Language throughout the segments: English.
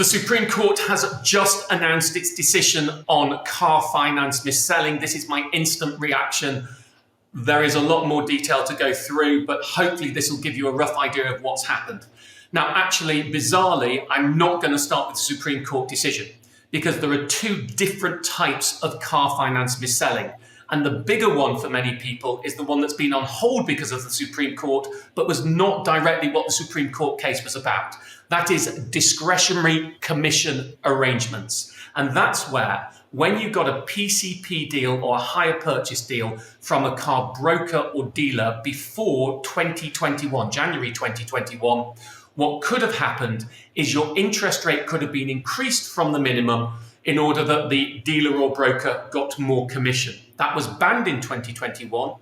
The Supreme Court has just announced its decision on car finance mis-selling. This is my instant reaction. There is a lot more detail to go through, but hopefully this will give you a rough idea of what's happened. Now, actually, bizarrely, I'm not going to start with the Supreme Court decision because there are two different types of car finance mis-selling. And the bigger one for many people is the one that's been on hold because of the Supreme Court, but was not directly what the Supreme Court case was about. That is discretionary commission arrangements. And that's where, when you got a PCP deal or a hire purchase deal from a car broker or dealer before 2021, January 2021, what could have happened is your interest rate could have been increased from the minimum in order that the dealer or broker got more commission. That was banned in 2021.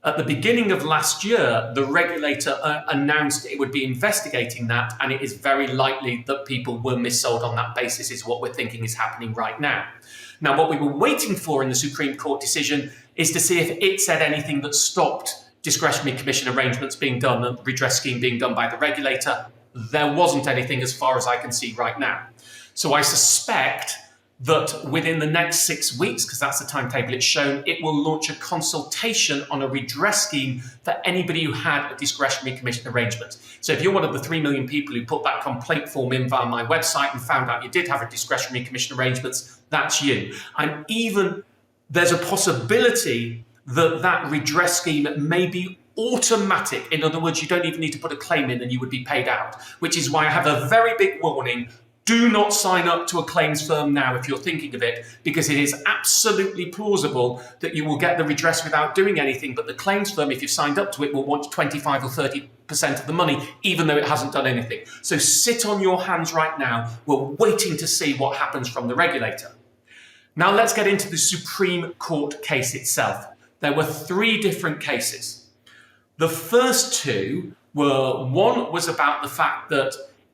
At the beginning of last year, the regulator announced it would be investigating that, and it is very likely that people were missold on that basis, is what we're thinking is happening right now. Now, what we were waiting for in the Supreme Court decision is to see if it said anything that stopped discretionary commission arrangements being done and redress scheme being done by the regulator. There wasn't anything as far as I can see right now. So I suspect that within the next 6 weeks, because that's the timetable it's shown, it will launch a consultation on a redress scheme for anybody who had a discretionary commission arrangement. So if you're one of the 3 million people who put that complaint form in via my website and found out you did have a discretionary commission arrangements, that's you. And even there's a possibility that that redress scheme may be automatic. In other words, you don't even need to put a claim in and you would be paid out, which is why I have a very big warning. Do not sign up to a claims firm now if you're thinking of it, because it is absolutely plausible that you will get the redress without doing anything. But the claims firm, if you've signed up to it, will want 25 or 30% of the money, even though it hasn't done anything. So sit on your hands right now. We're waiting to see what happens from the regulator. Now let's get into the Supreme Court case itself. There were 3 different cases. The first 2 were, one was about the fact that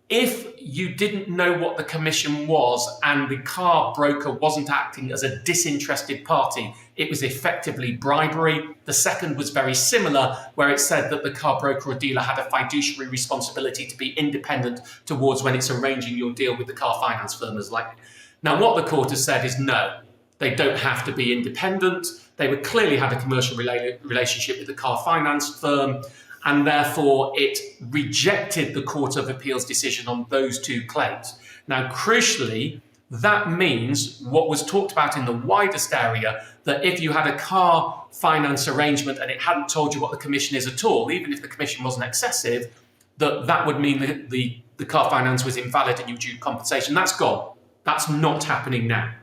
if you didn't know what the commission was and the car broker wasn't acting as a disinterested party, it was effectively bribery. The second was very similar, where it said that the car broker or dealer had a fiduciary responsibility to be independent towards when it's arranging your deal with the car finance firm as likely. Now, what the court has said is no, they don't have to be independent. They would clearly have a commercial relationship with the car finance firm, and therefore it rejected the Court of Appeal's decision on those 2 claims. Now, crucially, that means what was talked about in the widest area, that if you had a car finance arrangement and it hadn't told you what the commission is at all, even if the commission wasn't excessive, that would mean that the car finance was invalid and you due compensation. That's gone. That's not happening now.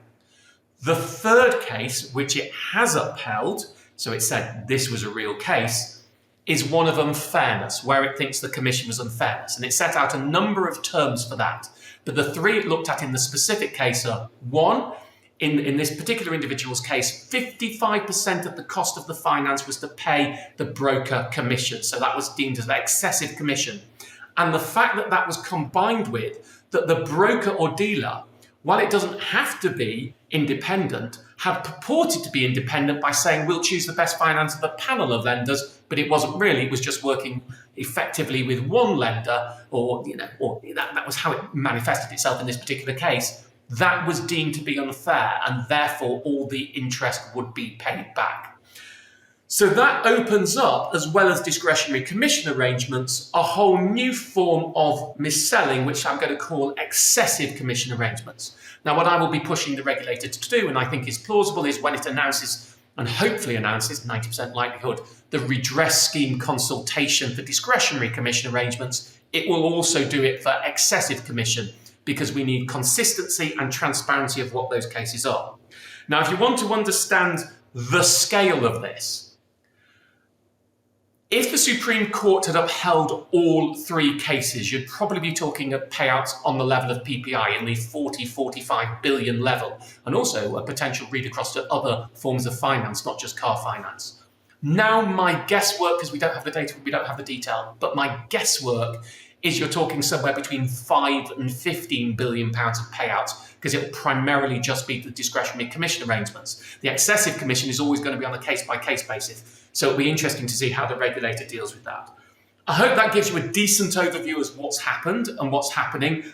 The third case, which it has upheld, so it said this was a real case, is one of unfairness, where it thinks the commission was unfairness. And it set out a number of terms for that. But the 3 it looked at in the specific case are, 1, in this particular individual's case, 55% of the cost of the finance was to pay the broker commission. So that was deemed as an excessive commission. And the fact that that was combined with that the broker or dealer, while it doesn't have to be independent, had purported to be independent by saying we'll choose the best finance of a panel of lenders, but it wasn't really. It was just working effectively with one lender, or that was how it manifested itself in this particular case. That was deemed to be unfair, and therefore all the interest would be paid back. So that opens up, as well as discretionary commission arrangements, a whole new form of mis-selling, which I'm going to call excessive commission arrangements. Now, what I will be pushing the regulator to do, and I think is plausible, is when it announces, and hopefully announces, 90% likelihood, the redress scheme consultation for discretionary commission arrangements, it will also do it for excessive commission, because we need consistency and transparency of what those cases are. Now, if you want to understand the scale of this, if the Supreme Court had upheld all 3 cases, you'd probably be talking of payouts on the level of PPI in the 40-45 billion level, and also a potential read across to other forms of finance, not just car finance. Now, my guesswork, because we don't have the data, we don't have the detail, but my guesswork is you're talking somewhere between 5 and 15 billion pounds of payouts, because it will primarily just be the discretionary commission arrangements. The excessive commission is always going to be on a case-by-case basis. So it'll be interesting to see how the regulator deals with that. I hope that gives you a decent overview of what's happened and what's happening.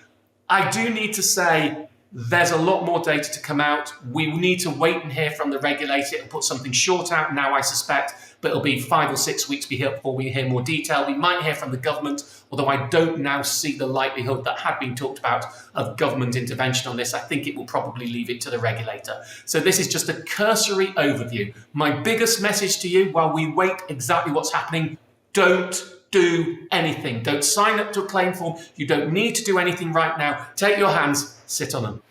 I do need to say there's a lot more data to come out. We need to wait and hear from the regulator. It'll put something short out now, I suspect, but it'll be 5 or 6 weeks before we hear more detail. We might hear from the government, although I don't now see the likelihood that had been talked about of government intervention on this. I think it will probably leave it to the regulator. So this is just a cursory overview. My biggest message to you, while we wait exactly what's happening, don't do anything. Don't sign up to a claim form. You don't need to do anything right now. Take your hands, sit on them.